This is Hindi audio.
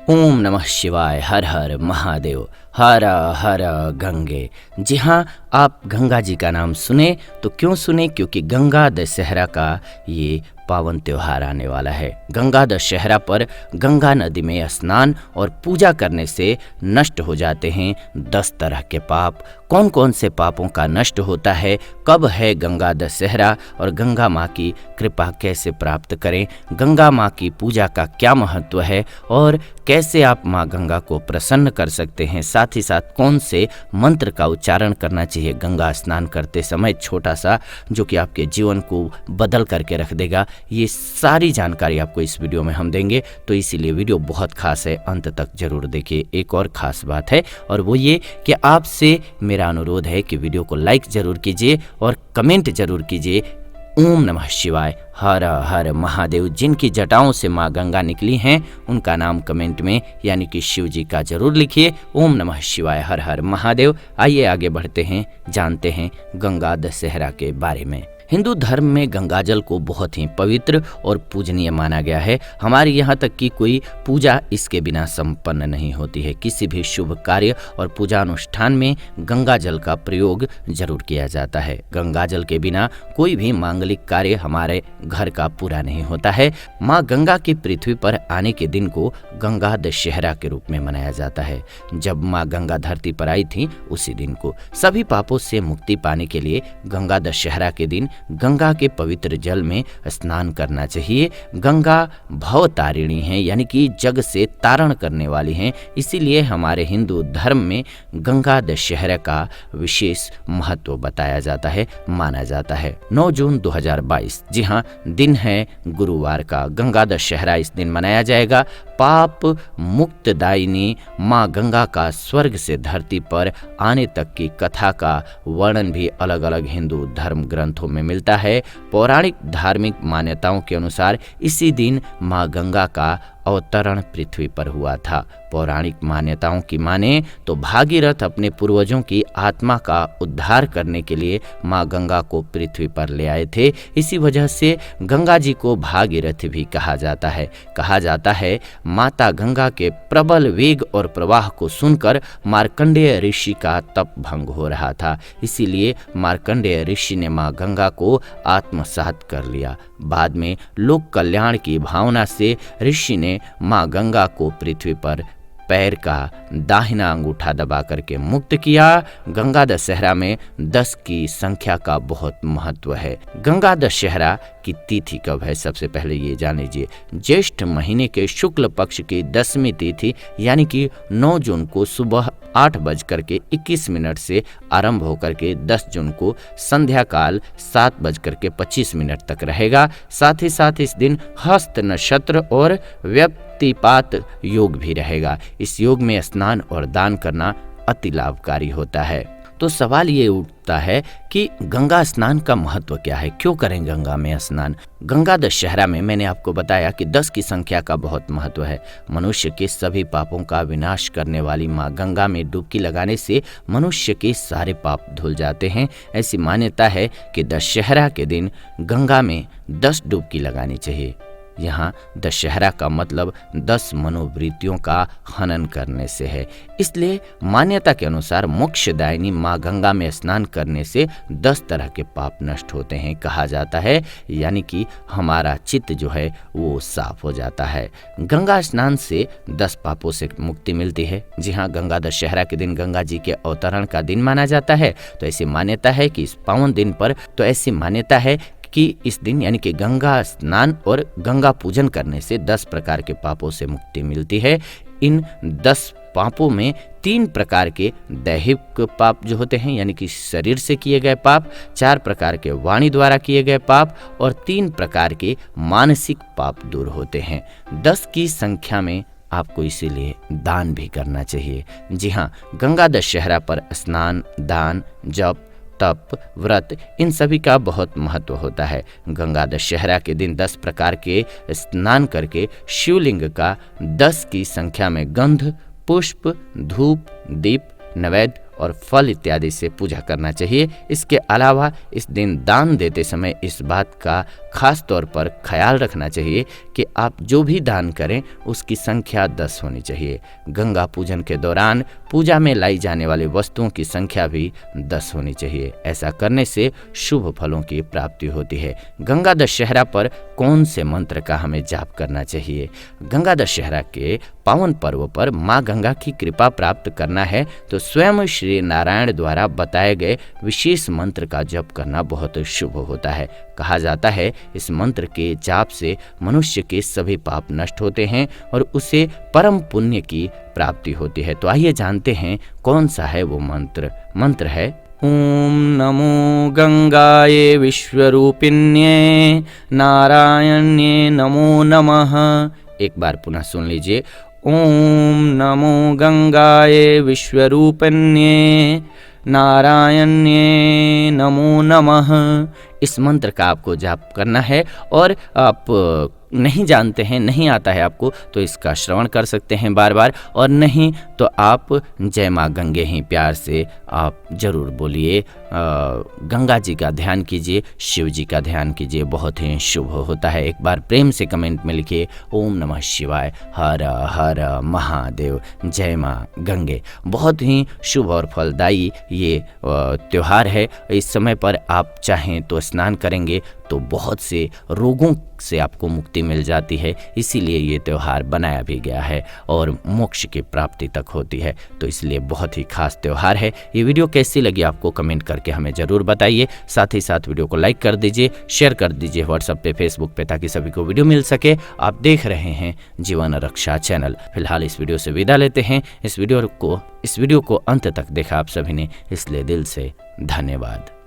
ओम नमः शिवाय। हर हर महादेव। हर हर गंगे। जी हाँ, आप गंगा जी का नाम सुने तो क्यों सुने, क्योंकि गंगा दशहरा का ये पावन त्योहार आने वाला है। गंगा दशहरा पर गंगा नदी में स्नान और पूजा करने से नष्ट हो जाते हैं 10 तरह के पाप। कौन कौन से पापों का नष्ट होता है, कब है गंगा दशहरा और गंगा माँ की कृपा कैसे प्राप्त करें, गंगा माँ की पूजा का क्या महत्व है और कैसे आप माँ गंगा को प्रसन्न कर सकते हैं, साथ ही साथ कौन से मंत्र का उच्चारण करना चाहिए गंगा स्नान करते समय, छोटा सा, जो कि आपके जीवन को बदल करके रख देगा। ये सारी जानकारी आपको इस वीडियो में हम देंगे, तो इसीलिए वीडियो बहुत खास है, अंत तक जरूर देखिए। एक और खास बात है और वो ये कि आपसे मेरा अनुरोध है कि वीडियो को लाइक जरूर कीजिए और कमेंट जरूर कीजिए। ओम नमः शिवाय, हर हर महादेव। जिनकी जटाओं से माँ गंगा निकली हैं उनका नाम कमेंट में यानी कि शिव जी का जरूर लिखिए। ओम नमः शिवाय, हर हर महादेव। आइए आगे बढ़ते हैं, जानते हैं गंगा दशहरा के बारे में। हिंदू धर्म में गंगा जल को बहुत ही पवित्र और पूजनीय माना गया है। हमारे यहाँ तक कि कोई पूजा इसके बिना संपन्न नहीं होती है। किसी भी शुभ कार्य और पूजा अनुष्ठान में गंगा जल का प्रयोग जरूर किया जाता है। गंगा जल के बिना कोई भी मांगलिक कार्य हमारे घर का पूरा नहीं होता है। माँ गंगा की पृथ्वी पर आने के दिन को गंगा दशहरा के रूप में मनाया जाता है। जब माँ गंगा धरती पर आई थी उसी दिन को सभी पापों से मुक्ति पाने के लिए गंगा दशहरा के दिन गंगा के पवित्र जल में स्नान करना चाहिए। गंगा भवतारिणी है, यानी कि जग से तारण करने वाली हैं, इसीलिए हमारे हिंदू धर्म में गंगा दशहरा का विशेष महत्व बताया जाता है, माना जाता है। 9 जून 2022, जी हाँ, दिन है गुरुवार का। गंगा दशहरा इस दिन मनाया जाएगा। पाप मुक्तदायिनी माँ गंगा का स्वर्ग से धरती पर आने तक की कथा का वर्णन भी अलग अलग हिंदू धर्म ग्रंथों में मिलता है। पौराणिक धार्मिक मान्यताओं के अनुसार इसी दिन माँ गंगा का अवतरण पृथ्वी पर हुआ था। पौराणिक मान्यताओं की माने तो भागीरथ अपने पूर्वजों की आत्मा का उद्धार करने के लिए माँ गंगा को पृथ्वी पर ले आए थे। इसी वजह से गंगा जी को भागीरथ भी कहा जाता है। कहा जाता है माता गंगा के प्रबल वेग और प्रवाह को सुनकर मार्कंडेय ऋषि का तप भंग हो रहा था, इसीलिए मार्कंडेय ऋषि ने माँ गंगा को आत्मसात कर लिया। बाद में लोक कल्याण की भावना से ऋषि ने माँ गंगा को पृथ्वी पर पैर का दाहिना अंगूठा दबा करके मुक्त किया। गंगा दशहरा में 10 की संख्या का बहुत महत्व है। गंगा दशहरा की तिथि कब है, सबसे पहले ये जान लीजिए। ज्येष्ठ महीने के शुक्ल पक्ष की 10वीं तिथि यानी कि 9 जून को सुबह 8:21 से आरंभ होकर के 10 जून को संध्या काल 7:25 तक रहेगा। साथ ही साथ इस दिन हस्त नक्षत्र और व्यक्तिपात योग भी रहेगा। इस योग में स्नान और दान करना अति लाभकारी होता है। तो सवाल ये उठता है कि गंगा स्नान का महत्व क्या है, क्यों करें गंगा में स्नान। गंगा दशहरा में मैंने आपको बताया कि 10 की संख्या का बहुत महत्व है। मनुष्य के सभी पापों का विनाश करने वाली माँ गंगा में डुबकी लगाने से मनुष्य के सारे पाप धुल जाते हैं। ऐसी मान्यता है कि दशहरा के दिन गंगा में 10 डुबकी लगानी चाहिए। यहाँ दशहरा का मतलब 10 मनोवृत्तियों का हनन करने से है। इसलिए मान्यता के अनुसार मोक्षदायिनी माँ गंगा में स्नान करने से 10 तरह के पाप नष्ट होते हैं, कहा जाता है, यानी कि हमारा चित्त जो है वो साफ हो जाता है। गंगा स्नान से 10 पापों से मुक्ति मिलती है। जी हाँ, गंगा दशहरा के दिन गंगा जी के अवतरण का दिन माना जाता है। तो ऐसी मान्यता है कि इस पावन दिन पर कि इस दिन यानी कि गंगा स्नान और गंगा पूजन करने से 10 प्रकार के पापों से मुक्ति मिलती है। इन 10 पापों में 3 प्रकार के दैहिक पाप जो होते हैं यानी कि शरीर से किए गए पाप, 4 प्रकार के वाणी द्वारा किए गए पाप और 3 प्रकार के मानसिक पाप दूर होते हैं। 10 की संख्या में आपको इसीलिए दान भी करना चाहिए। जी हाँ, गंगा दशहरा पर स्नान, दान, जप, तप, व्रत, इन सभी का बहुत महत्व होता है। गंगा दशहरा के दिन 10 प्रकार के स्नान करके शिवलिंग का 10 की संख्या में गंध, पुष्प, धूप, दीप, नैवेद्य और फल इत्यादि से पूजा करना चाहिए। इसके अलावा इस दिन दान देते समय इस बात का खास तौर पर ख्याल रखना चाहिए कि आप जो भी दान करें उसकी संख्या 10 होनी चाहिए। गंगा पूजन के दौरान पूजा में लाई जाने वाली वस्तुओं की संख्या भी 10 होनी चाहिए। ऐसा करने से शुभ फलों की प्राप्ति होती है। गंगा दशहरा पर कौन से मंत्र का हमें जाप करना चाहिए? गंगा दशहरा के पावन पर्व पर माँ गंगा की कृपा प्राप्त करना है तो स्वयं श्री नारायण द्वारा बताए गए विशेष मंत्र का जप करना बहुत शुभ होता है। कहा जाता है इस मंत्र के जाप से मनुष्य के सभी पाप नष्ट होते हैं और उसे परम पुण्य की प्राप्ति होती है। तो आइए जानते हैं कौन सा है वो मंत्र। मंत्र है ओम नमो गंगाये विश्वरूपिण्ये नारायण्ये नमो नमः। एक बार पुनः सुन लीजिए। ओम नमो गंगाये विश्वरूपिण्ये नारायण्ये नमो नमः। इस मंत्र का आपको जाप करना है और आप नहीं जानते हैं, नहीं आता है आपको, तो इसका श्रवण कर सकते हैं बार बार, और नहीं तो आप जय माँ गंगे ही प्यार से आप जरूर बोलिए। गंगा जी का ध्यान कीजिए, शिव जी का ध्यान कीजिए, बहुत ही शुभ होता है। एक बार प्रेम से कमेंट में लिखिए ओम नमः शिवाय, हर हर महादेव, जय माँ गंगे। बहुत ही शुभ और फलदायी ये त्योहार है। इस समय पर आप चाहें तो स्नान करेंगे तो बहुत से रोगों से आपको मुक्ति मिल जाती है। इसीलिए ये त्यौहार बनाया भी गया है और मोक्ष की प्राप्ति तक होती है। तो इसलिए बहुत ही खास त्यौहार है। ये वीडियो कैसी लगी आपको कमेंट करके हमें ज़रूर बताइए। साथ ही साथ वीडियो को लाइक कर दीजिए, शेयर कर दीजिए व्हाट्सएप पे, फेसबुक पे, ताकि सभी को वीडियो मिल सके। आप देख रहे हैं जीवन रक्षा चैनल। फिलहाल इस वीडियो से विदा लेते हैं। इस वीडियो को अंत तक देखा आप सभी ने, इसलिए दिल से धन्यवाद।